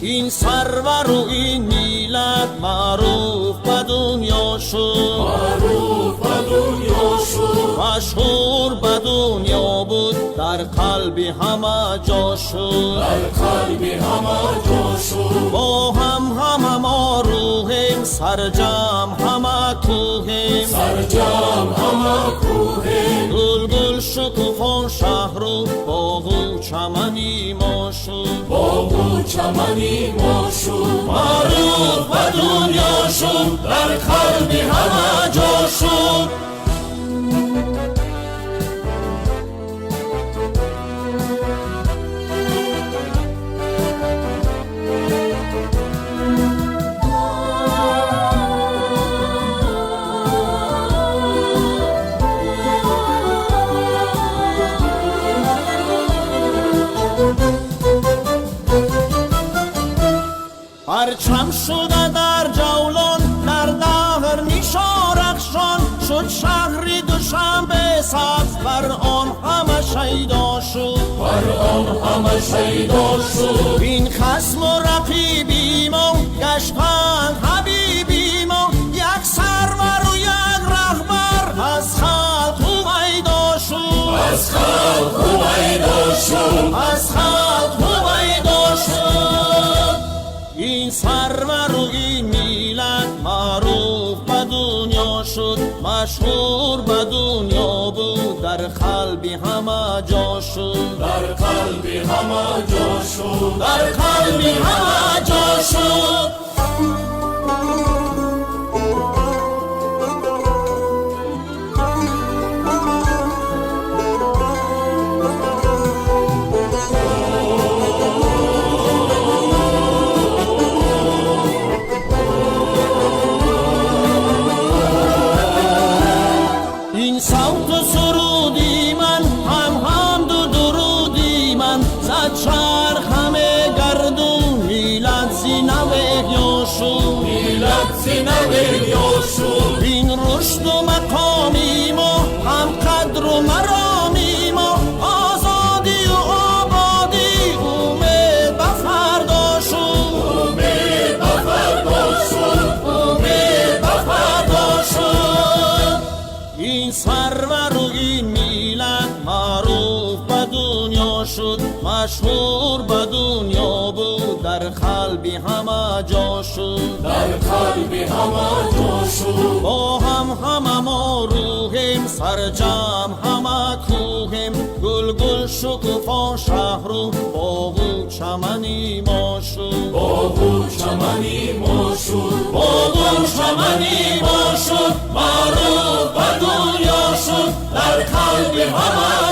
این سرور و این میلاد معروف به دنیا شد، معروف به دنیا شد، مشهور به دنیا بود، در قلب همه جا شد، در قلب همه جا شد. با هم ما روحیم، سرجم همه کوهیم، سرجم همه کوهیم، گل گل شکوفان شهر و باغ و چمنی ما شد، باغ و چمنی ما شد. معروف به دنیا شد، در قلب همه جا شد. پرچم شده در جولان، در دهر نشارخشان شد، شهری دوشنبه سبز، بر آن همه شیدا شد، بر آن همه شیدا شد. این خصم و رقیبی ما گشتند حبیبی ما، یک سرور و یک رهبر از خلق هویدا شد، از خلق هویدا شد، از خلق هویدا شد. این سرور و این میلاد معروف به دنیا شد، مشهور به دنیا بود، در قلب همه جا شد، در قلب همه جا شد، در قلب همه جا شد. این صوت و سرودی من، هم دو درودی من، زد چرخ همه گردون، میلاد زینوه یا شد، میلاد زینوه یا شد. این رشد و مقامی ما، هم قدر و مرامی ما، آزادی و آبادی، امید به فردا شد، امید به فردا شد، امید به فردا شد. این سرور و این میلاد معروف به دنیا شد، مشهور به دنیا بود، در قلب همه جا شد، در قلب همه جا شد. با هم ما روحیم، سرجم همه کوهیم، گل گل شکوفان شهر و باغ و چمنی ما شد، باغ و چمنی ما شد، باغ و چمنی ما شد، معروف به دنیا شد، در قلب همه